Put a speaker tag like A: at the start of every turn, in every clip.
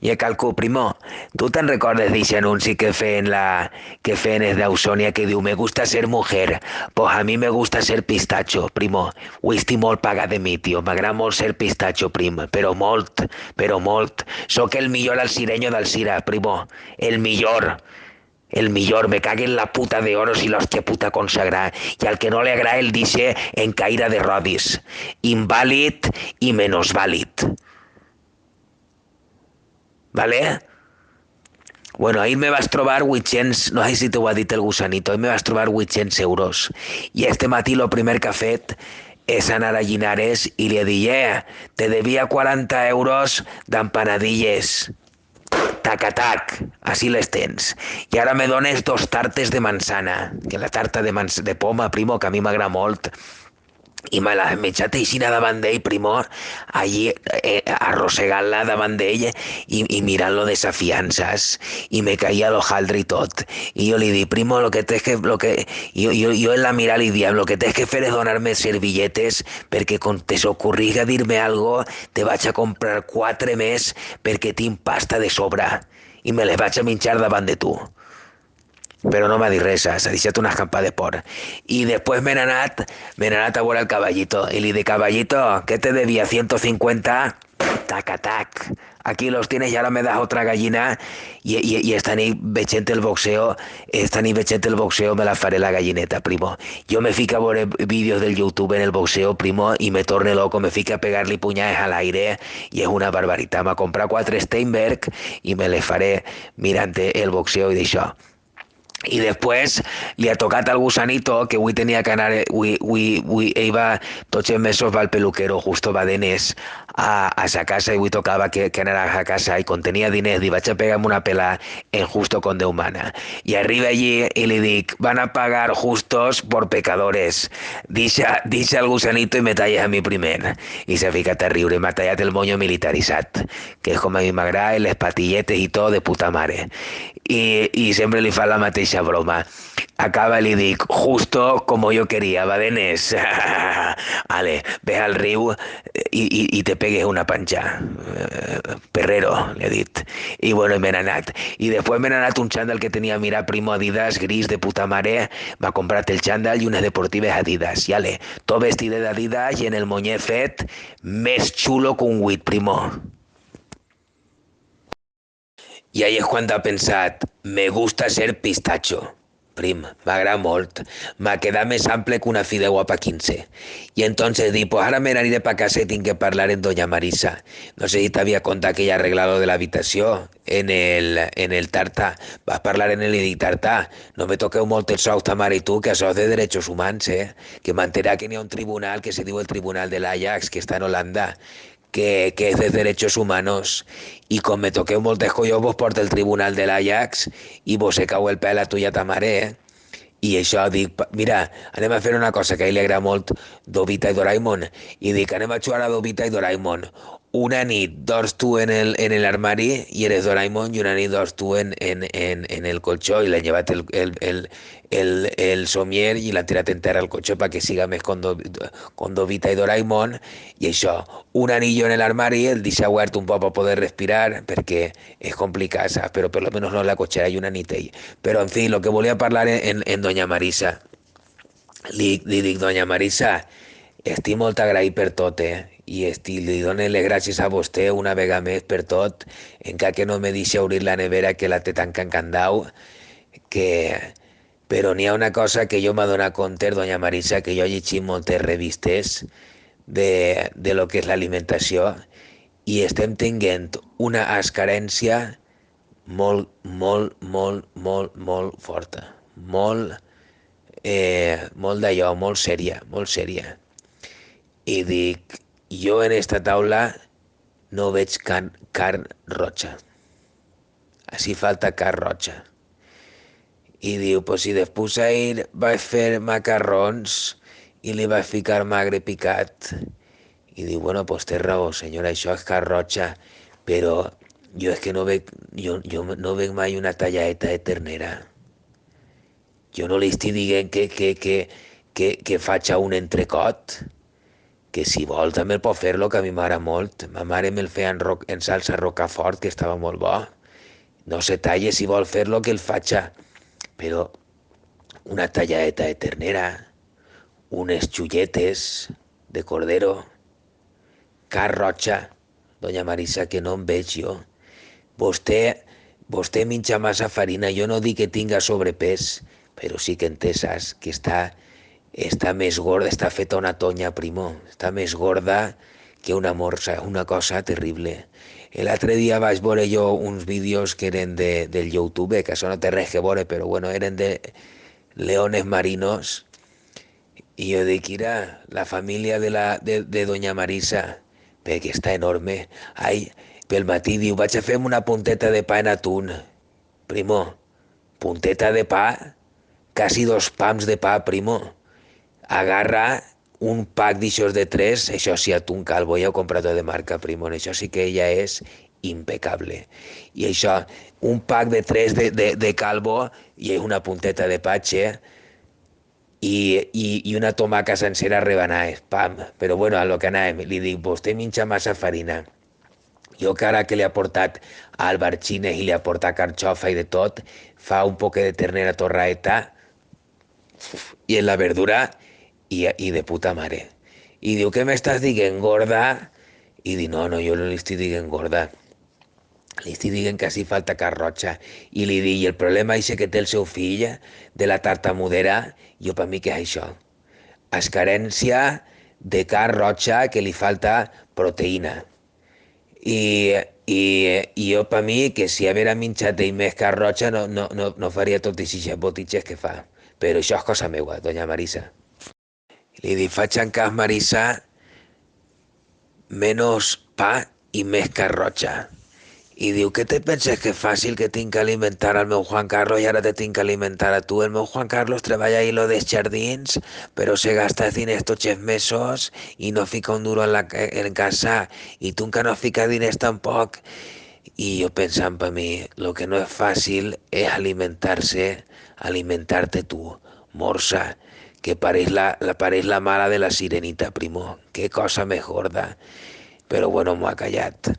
A: I a calcú, primo, tu te'n recordes d'aquest anunci que feien els d'Ausònia que diu me gusta ser mujer, pues a mi me gusta ser pistacho, primo. Ho estic molt pagat de mi, tio. M'agrada molt ser pistacho, prim, però molt, però molt. Sóc el millor alcireño d'Alcira, primo. El millor. El millor, me cague en la puta de oro si l'hòstia puta consagrada. I al que no li agrada el dice en caire de rodis. Invàlid i menosvàlid. ¿Vale? Bueno, ahir me vas trobar 800, no sé si t'ho ha dit el gusanito, ahir me vas trobar 800 euros. I este matí lo primer que ha fet és anar a Linares i li he dit, te devia 40 euros d'empanadilles. Tac, així les tens. I ara me dones dos tartes de manzana, que la tarta de poma, primo, que a mi m'agrada molt, i me l'ha menjat aixina davant d'ell, primo, allí arrossegant-la davant d'ell i mirant-lo desafiant, saps? I me caia l'hojaldre i tot. I jo li dic, primo, lo que tens que... Lo que... Jo en la mirada li diem, lo que tens que fer és donar-me servilletes perquè quan te s'ocorriga dir-me algo te vaig a comprar 4 més perquè tinc pasta de sobra i me les vaig a menjar davant de tu. Però no m'ha dit res, s'ha deixat una escampa de por. I després me n'he anat a veure el caballito. I li dic, caballito, ¿qué te debía? 150. Tac. Aquí los tienes y ahora me das otra gallina i esta nit veient el boxeo, me la faré la gallineta, primo. Jo me fico a veure vídeos del YouTube en el boxeo, primo, i me torne loco, me fico a pegar-li punyades a l'aire i és una barbaritat. M'ha comprat 4 Steinberg i me les faré mirant el boxeo i d'això. I després li ha tocat al gusanito que avui tenia que anar, ell va, tots els mesos va al peluquero, justo va d'Enes a sa casa i avui tocava que anar a casa i quan tenia diners li vaig a pegar-me una pela en justo con Déu mana. I arriba allí i li dic, van a pagar justos por pecadores. Dice al gusanito i me talles a mi primer. I s'ha ficat a riure, m'ha tallat el moño militaritzat, que és com a mi m'agrada, les patilletes i tot de puta mare. I sempre li fa la mateixa broma. Acaba y le dic, justo como yo quería, Badenes. Ale, ve al riu i te pegues una panxa. Perrero, le he dit. I bueno, me n'he anat. I després me n'he anat un xandall que tenia, mira, primo Adidas, gris de puta mare. M'ha comprat el xandall i unes deportives Adidas. I ale, tot vestit d'Adidas i en el monyer fet més xulo que un huit, primo. I ahí és quan ha pensat, me gusta ser pistacho. Prim, m'agrada molt. M'ha quedat més ample que una fideuà pa 15. I entonces dic, pues ara me n'aniré pa casa i tinc que parlar amb doña Marisa. No sé si t'havia contat que ella ha arreglado de l'habitació en el Tartà. Vas parlar en el i dic, Tartà, no me toqueu molt el sou ta mare i tu, que això és de drets humans, que m'enterà que n'hi ha un tribunal que se diu el Tribunal de l'Ajax, que està en Holanda, que es de derechos humanos y com me toqueu moltes collons vos porta el tribunal de l'Ajax i vos se cau el pèl a tu i a ta mare, I això dic, mira, anem a fer una cosa que a ell li agrada molt, Dovita i Doraemon, i dic, anem a jugar a Dovita i Doraemon. Una nit dors tu en el armari y eres Doraemon y una nit dors tu en el colchó y le han llevat el somier i l'han tirat en terra al colchó para que siga més con Dovita i Doraemon i això, un anillo en el armari, el deixa obert un poc per poder respirar perquè és complicat, saps? Però per lo menos no la cotxera i una nit ell. Però en fi, lo que volia parlar en doña Marisa. Li dic, doña Marisa, estic molt agraït per tot, i li dono les gràcies a vostè una vegada més per tot, encara que no me deixi obrir la nevera que la té tanca en candau, que... Però n'hi ha una cosa que jo m'ha donat compte, doña Marisa, que jo he llegit moltes revistes de lo que és l'alimentació i estem tenint una escarència molt forta. Molt d'allò, molt sèria. I dic, jo en esta taula no veig carn roja. Així falta carn roja. I diu, pues si després ahir vaig fer macarrons i li vaig ficar magre picat. I diu, bueno, pues té raó, senyora, això és carn roja, però jo és que no veig mai una tallaeta de ternera. Jo no li estic dient que faig un entrecot, que si vol també el pot fer-lo, que a mi m'agrada molt. Ma mare me'l feia en salsa rocafort, que estava molt bo. No se talle, si vol fer-lo, que el faça. Però una talladeta de ternera, unes xulletes de cordero, carn roja, doña Marisa, que no em veig jo. Vostè menja massa farina, jo no dic que tinga sobrepès, però sí que entesas que està més gorda, està feta una tonya, primo, està més gorda que una morsa, una cosa terrible. L'altre dia vaig veure jo uns vídeos que eren del YouTube, que això no té res que veure, però bueno, eren de leones marinos, i jo dic, mira, la família de Doña Marisa, perquè està enorme. Ai, pel matí diu, vaig a fer una punteta de pa en atún. Primo, punteta de pa, quasi 2 pams de pa, primo. Agarra un pack d'aixòs de 3, això sí, atún calvo, ja ho he comprat de marca, primo, això sí que ella és impecable. I això, un pack de 3 de calvo i una punteta de patxe, i una tomaca sencera rebanada, pam. Però bueno, a lo que anàvem, li dic, vostè minxa massa farina. Jo que ara que li ha portat albarxines i li ha portat carxofa i de tot, fa un poc de ternera torraeta i en la verdura i de puta mare. I diu, què m'estàs dient, gorda? I dic, no, jo no li estic dient gorda. Li estic dient que s'hi falta carn roja. I li dic, i el problema és que té el seu fill de la tartamudera, jo per mi què és això? És carència de carn roja que li falta proteïna. I jo per mi que si haguera menjat ell més carn roja no faria tot aquestes botitxes que fa. Però això és cosa meua, doña Marisa. Li dic, faig en cas, Marisa, menys pa i més carn roja. I diu, què te penses que és fàcil que tinc que alimentar al meu Juan Carlos i ara te tinc que alimentar a tu? El meu Juan Carlos treballa ahí lo dels jardins, però se gasta diners tots els mesos i no fica un duro en casa. I tu encara no fica diners tampoc. I jo pensant per mi, lo que no és fàcil és alimentar-se, alimentar-te tu, morsa, que pareix la mala de la sirenita, primo. Qué cosa més gorda. Però bueno, m'ho ha callat.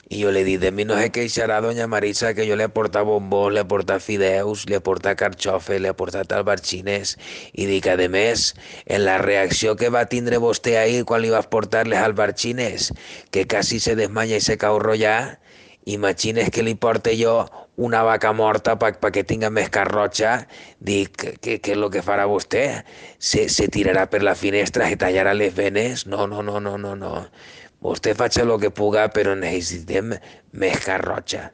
A: I jo li he dit, de mi no se queixarà doña Marisa, que jo li he portat bombons, li he portat fideus, li he portat carxofes, li he portat albarxines, i dic, a més, en la reacció que va tindre vostè ahir quan li vas portar les albarxines, que quasi se desmanya i se cau rotllar, imagines que li porte jo una vaca morta pa que tinga més carroja, dic, què és el que farà vostè? Se tirarà per la finestra, se tallarà les venes? No, no, no, no, no, no. Vostè faci el que puga, però necessitem més carroja.